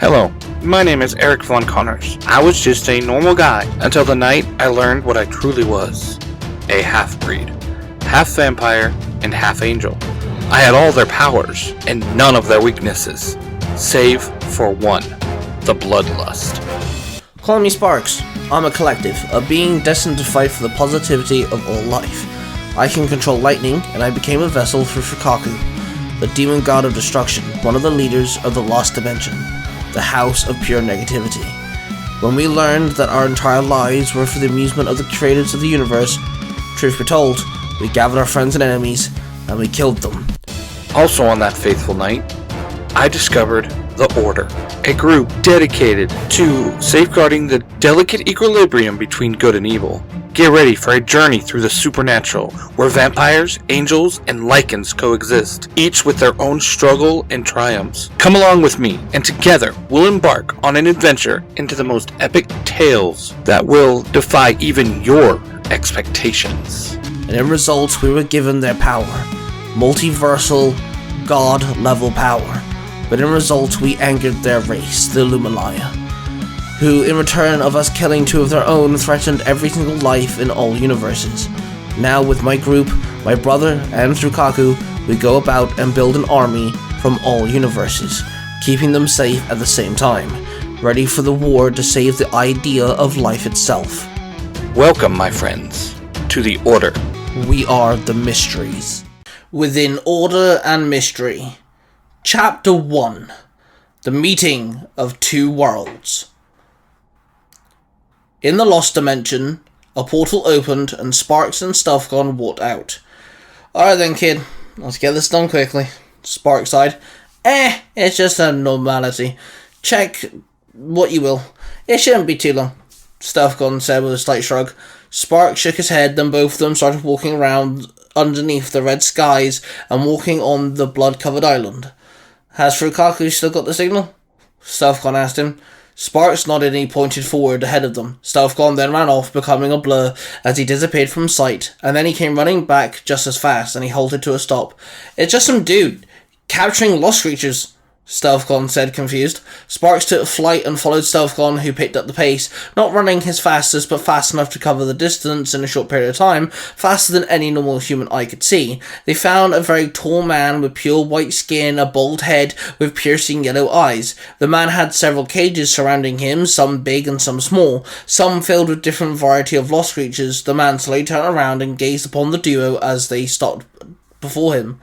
Hello, my name is Eric Von Connors. I was just a normal guy until the night I learned what I truly was. A half-breed. Half vampire and half angel. I had all their powers and none of their weaknesses. Save for one. The bloodlust. Call me Sparks. I'm a collective, a being destined to fight for the positivity of all life. I can control lightning, and I became a vessel for Fukaku, the demon god of destruction, one of the leaders of the Lost Dimension, the House of Pure Negativity. When we learned that our entire lives were for the amusement of the creators of the universe, truth be told, we gathered our friends and enemies, and we killed them. Also on that faithful night, I discovered the Order, a group dedicated to safeguarding the delicate equilibrium between good and evil. Get ready for a journey through the supernatural, where vampires, angels, and lycans coexist, each with their own struggle and triumphs. Come along with me, and together we'll embark on an adventure into the most epic tales that will defy even your expectations. And in results, we were given their power, multiversal, god-level power. But in results, we angered their race, the Lumalaya, who, in return of us killing two of their own, threatened every single life in all universes. Now, with my group, my brother, and Fukaku, we go about and build an army from all universes, keeping them safe at the same time, ready for the war to save the idea of life itself. Welcome, my friends, to the Order. We are the Mysteries. Within Order and Mystery. Chapter 1. The Meeting of Two Worlds. In the Lost Dimension, a portal opened and Sparks and Stealthgon walked out. Alright then, kid. Let's get this done quickly. Sparks sighed. It's just a normality. Check what you will. It shouldn't be too long, Stealthgon said with a slight shrug. Sparks shook his head, then both of them started walking around underneath the red skies and walking on the blood-covered island. Has Fukaku still got the signal? Stealthgon asked him. Sparks nodded and he pointed forward ahead of them. Stealthgon then ran off, becoming a blur as he disappeared from sight, and then he came running back just as fast, and he halted to a stop. It's just some dude capturing lost creatures, Stealthgon said, confused. Sparks took flight and followed Stealthgon, who picked up the pace, not running his fastest, but fast enough to cover the distance in a short period of time, faster than any normal human eye could see. They found a very tall man with pure white skin, a bald head with piercing yellow eyes. The man had several cages surrounding him, some big and some small, some filled with different variety of lost creatures. The man slowly turned around and gazed upon the duo as they stopped before him.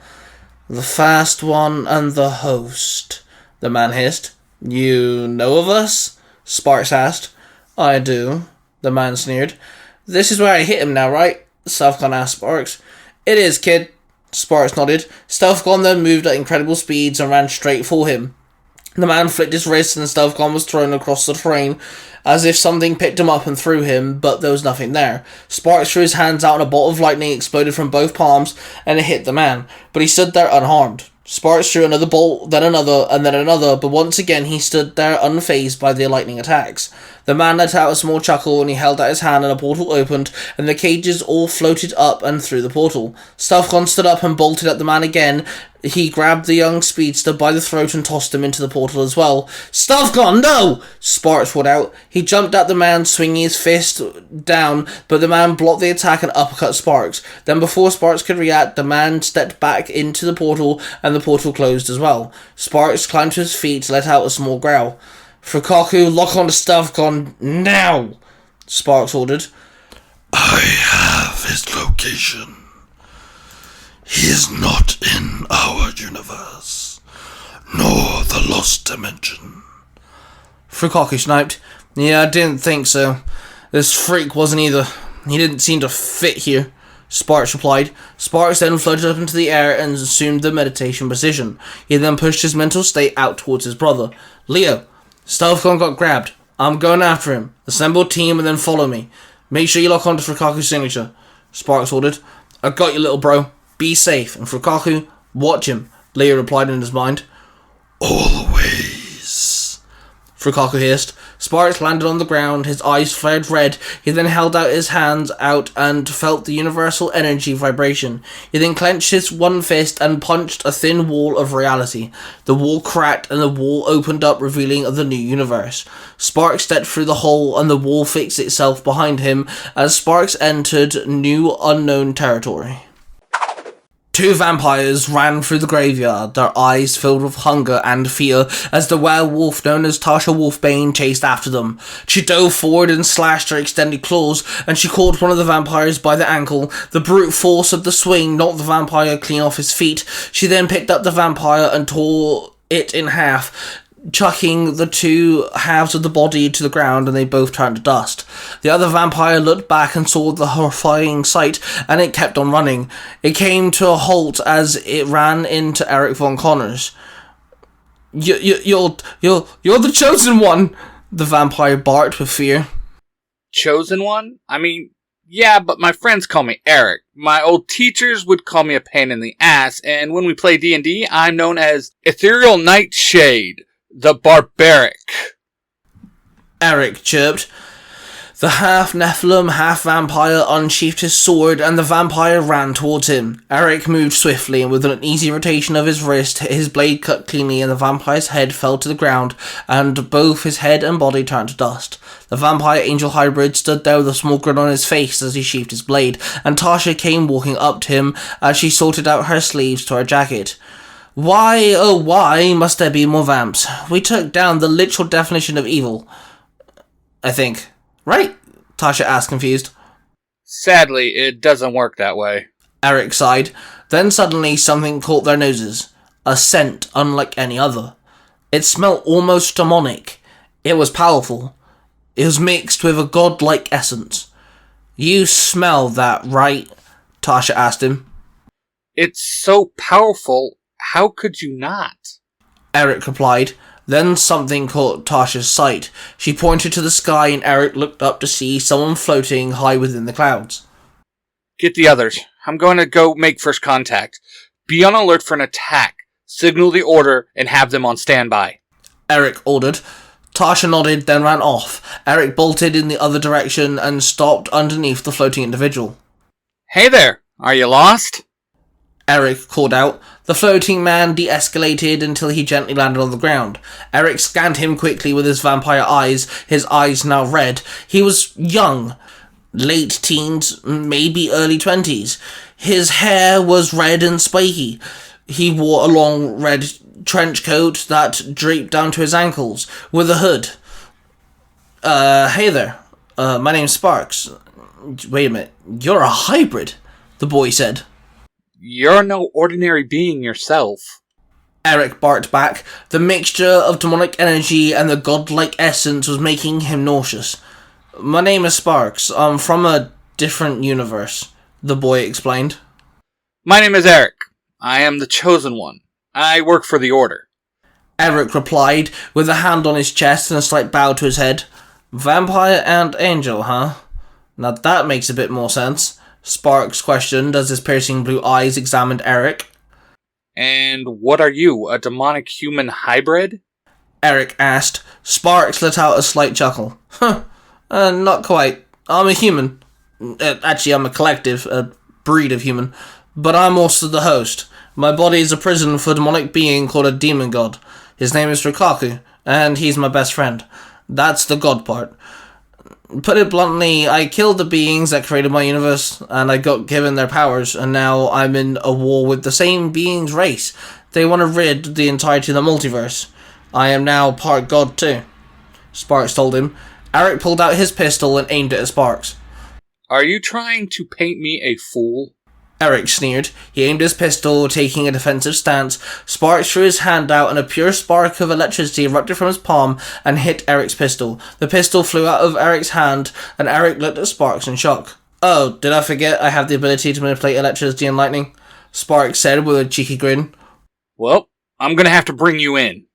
The fast one and the host, the man hissed. You know of us? Sparks asked. I do, the man sneered. This is where I hit him now, right? Stealthgon asked Sparks. It is, kid, Sparks nodded. Stealthgon then moved at incredible speeds and ran straight for him. The man flicked his wrist and Stealthgon was thrown across the terrain as if something picked him up and threw him, but there was nothing there. Sparks threw his hands out and a bolt of lightning exploded from both palms and it hit the man, but he stood there unharmed. Sparks threw another bolt, then another, but once again he stood there unfazed by the lightning attacks. The man let out a small chuckle and he held out his hand and a portal opened and the cages all floated up and through the portal. Stealthgon stood up and bolted at the man again. He grabbed the young speedster by the throat and tossed him into the portal as well. Stealthgon, no! Sparks roared out. He jumped at the man, swinging his fist down, but the man blocked the attack and uppercut Sparks. Then before Sparks could react, the man stepped back into the portal and the portal closed as well. Sparks climbed to his feet, let out a small growl. Fukaku, lock on to Stealthgon now! Sparks ordered. I have his location. He is not in our universe, nor the Lost Dimension. Fukaku sniped. Yeah, I didn't think so. This freak wasn't either. He didn't seem to fit here, Sparks replied. Sparks then floated up into the air and assumed the meditation position. He then pushed his mental state out towards his brother. Leo, Stealthgon got grabbed. I'm going after him. Assemble a team and then follow me. Make sure you lock onto Fukaku's signature, Sparks ordered. I got you, little bro. Be safe, and Fukaku, watch him, Leo replied in his mind. Always, Fukaku hissed. Sparks landed on the ground, his eyes flared red. He then held out his hands out and felt the universal energy vibration. He then clenched his one fist and punched a thin wall of reality. The wall cracked and the wall opened up, revealing the new universe. Sparks stepped through the hole and the wall fixed itself behind him as Sparks entered new unknown territory. Two vampires ran through the graveyard, their eyes filled with hunger and fear as the werewolf known as Tasha Wolfbane chased after them. She dove forward and slashed her extended claws, and she caught one of the vampires by the ankle. The brute force of the swing knocked the vampire clean off his feet. She then picked up the vampire and tore it in half, chucking the two halves of the body to the ground, and they both turned to dust. The other vampire looked back and saw the horrifying sight, and it kept on running. It came to a halt as it ran into Eric Von Connors. You're the chosen one, the vampire barked with fear. Chosen one? I mean, yeah, but my friends call me Eric. My old teachers would call me a pain in the ass, and when we play D&D, I'm known as Ethereal Nightshade, the Barbaric. Eric chirped. The half-Nephilim, half-vampire unsheathed his sword, and the vampire ran towards him. Eric moved swiftly, and with an easy rotation of his wrist, his blade cut cleanly, and the vampire's head fell to the ground, and both his head and body turned to dust. The vampire-angel hybrid stood there with a small grin on his face as he sheathed his blade, and Tasha came walking up to him as she sorted out her sleeves to her jacket. Why, oh why, must there be more vamps? We took down the literal definition of evil, I think. Right? Tasha asked, confused. Sadly, it doesn't work that way. Eric sighed. Then suddenly something caught their noses. A scent unlike any other. It smelled almost demonic. It was powerful. It was mixed with a godlike essence. You smell that, right? Tasha asked him. It's so powerful, how could you not? Eric replied. Then something caught Tasha's sight. She pointed to the sky and Eric looked up to see someone floating high within the clouds. Get the others. I'm going to go make first contact. Be on alert for an attack. Signal the order and have them on standby. Eric ordered. Tasha nodded, then ran off. Eric bolted in the other direction and stopped underneath the floating individual. Hey there, are you lost? Eric called out. The floating man de-escalated until he gently landed on the ground. Eric scanned him quickly with his vampire eyes, his eyes now red. He was young, late teens, maybe early 20s. His hair was red and spiky. He wore a long red trench coat that draped down to his ankles, with a hood. Hey there. My name's Sparks. Wait a minute, you're a hybrid, the boy said. You're no ordinary being yourself. Eric barked back. The mixture of demonic energy and the godlike essence was making him nauseous. My name is Sparks. I'm from a different universe, the boy explained. My name is Eric. I am the chosen one. I work for the Order. Eric replied, with a hand on his chest and a slight bow to his head. Vampire and angel, huh? Now that makes a bit more sense. Sparks questioned as his piercing blue eyes examined Eric. And what are you, a demonic human hybrid? Eric asked. Sparks let out a slight chuckle. Not quite. I'm a human. Actually, I'm a collective, a breed of human. But I'm also the host. My body is a prison for a demonic being called a demon god. His name is Rikaku, and he's my best friend. That's the god part. Put it bluntly, I killed the beings that created my universe, and I got given their powers, and now I'm in a war with the same beings' race. They want to rid the entirety of the multiverse. I am now part god too, Sparks told him. Eric pulled out his pistol and aimed it at Sparks. Are you trying to paint me a fool? Eric sneered. He aimed his pistol, taking a defensive stance. Sparks threw his hand out and a pure spark of electricity erupted from his palm and hit Eric's pistol. The pistol flew out of Eric's hand and Eric looked at Sparks in shock. Oh, did I forget I have the ability to manipulate electricity and lightning? Sparks said with a cheeky grin. Well, I'm gonna have to bring you in.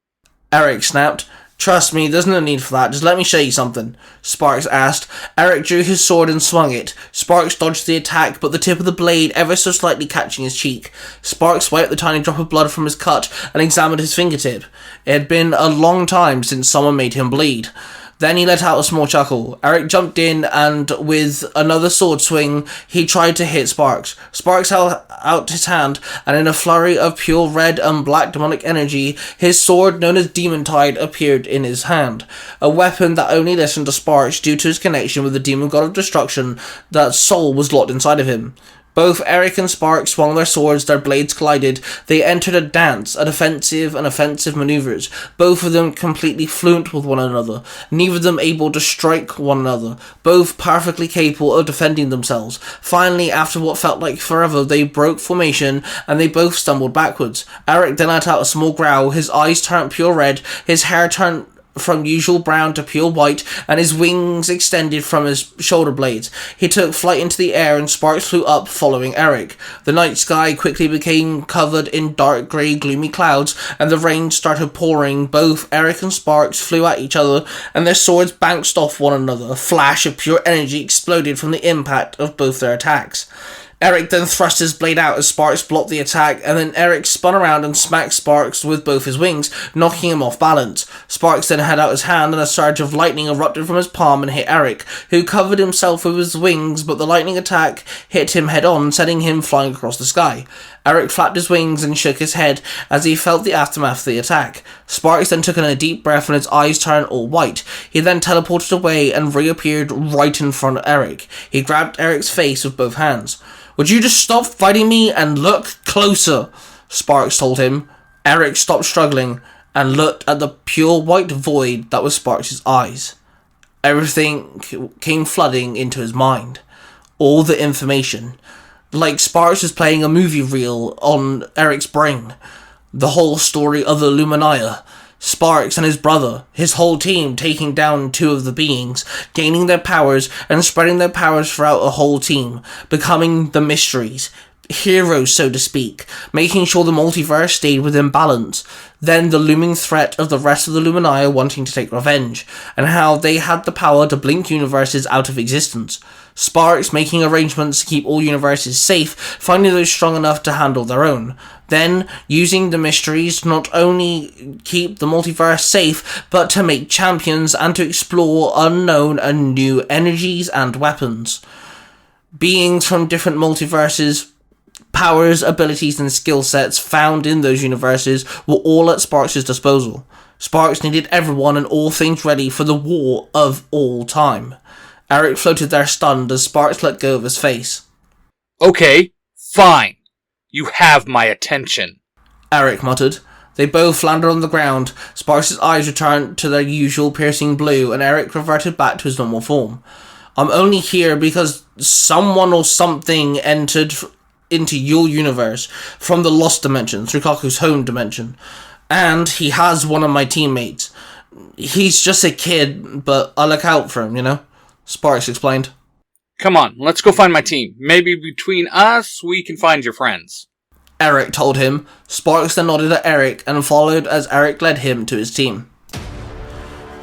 Eric snapped. Trust me, there's no need for that. Just let me show you something, Sparks asked. Eric drew his sword and swung it. Sparks dodged the attack, but the tip of the blade ever so slightly catching his cheek. Sparks wiped the tiny drop of blood from his cut and examined his fingertip. It had been a long time since someone made him bleed. Then he let out a small chuckle. Eric jumped in and with another sword swing, he tried to hit Sparks. Sparks held out his hand, and in a flurry of pure red and black demonic energy, his sword known as Demon Tide appeared in his hand. A weapon that only listened to Sparks due to his connection with the demon god of destruction that soul was locked inside of him. Both Eric and Sparks swung their swords, their blades collided. They entered a dance, a defensive and offensive maneuvers, both of them completely fluent with one another, neither of them able to strike one another, both perfectly capable of defending themselves. Finally, after what felt like forever, they broke formation, and they both stumbled backwards. Eric then let out a small growl, his eyes turned pure red, his hair turned from usual brown to pure white, and his wings extended from his shoulder blades. He took flight into the air, and Sparks flew up, following Eric. The night sky quickly became covered in dark grey gloomy clouds, and the rain started pouring. Both Eric and Sparks flew at each other, and their swords bounced off one another. A flash of pure energy exploded from the impact of both their attacks. Eric then thrust his blade out as Sparks blocked the attack, and then Eric spun around and smacked Sparks with both his wings, knocking him off balance. Sparks then had out his hand, and a surge of lightning erupted from his palm and hit Eric, who covered himself with his wings, but the lightning attack hit him head-on, sending him flying across the sky. Eric flapped his wings and shook his head as he felt the aftermath of the attack. Sparks then took in a deep breath and his eyes turned all white. He then teleported away and reappeared right in front of Eric. He grabbed Eric's face with both hands. "Would you just stop fighting me and look closer?" Sparks told him. Eric stopped struggling and looked at the pure white void that was Sparks' eyes. Everything came flooding into his mind. All the information. Like Sparks was playing a movie reel on Eric's brain. The whole story of the Luminia. Sparks and his brother, his whole team taking down two of the beings, gaining their powers and spreading their powers throughout a whole team, becoming the Mysteries, heroes so to speak, making sure the multiverse stayed within balance. Then the looming threat of the rest of the Luminia wanting to take revenge, and how they had the power to blink universes out of existence. Sparks making arrangements to keep all universes safe, finding those strong enough to handle their own. Then, using the Mysteries to not only keep the multiverse safe, but to make champions and to explore unknown and new energies and weapons. Beings from different multiverses, powers, abilities, and skill sets found in those universes were all at Sparks' disposal. Sparks needed everyone and all things ready for the war of all time. Eric floated there stunned as Sparks let go of his face. "Okay, fine. You have my attention," Eric muttered. They both landed on the ground. Sparks' eyes returned to their usual piercing blue, and Eric reverted back to his normal form. "I'm only here because someone or something entered into your universe from the Lost Dimension, Tsukaku's home dimension. And he has one of my teammates. He's just a kid, but I look out for him, you know?" Sparks explained. "Come on, let's go find my team. Maybe between us, we can find your friends," Eric told him. Sparks then nodded at Eric and followed as Eric led him to his team.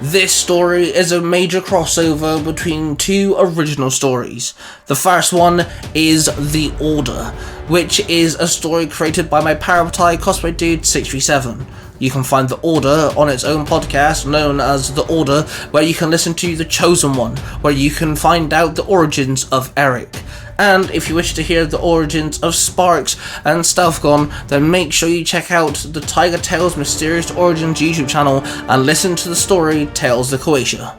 This story is a major crossover between two original stories. The first one is The Order, which is a story created by my Parabatai cosplay dude 637. You can find The Order on its own podcast known as The Order, where you can listen to The Chosen One, where you can find out the origins of Eric. And if you wish to hear the origins of Sparks and Stealthgon, then make sure you check out the Tiger Tales Mysterious Origins YouTube channel and listen to the story Tales of Croatia.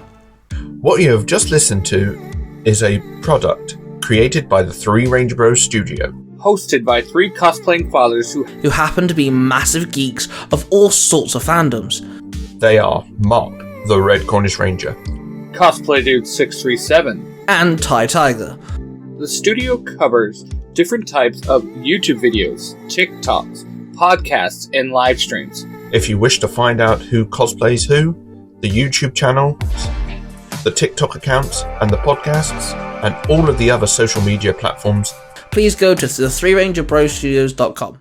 What you have just listened to is a product created by the Three Ranger Bros Studio. hosted by three cosplaying fathers who happen to be massive geeks of all sorts of fandoms. They are Mark, the Red Cornish Ranger, Cosplay Dude 637, and Ty Tiger. The studio covers different types of YouTube videos, TikToks, podcasts, and live streams. If you wish to find out who cosplays who, the YouTube channels, the TikTok accounts, and the podcasts, and all of the other social media platforms, please go to the 3rangerbrostudios.com.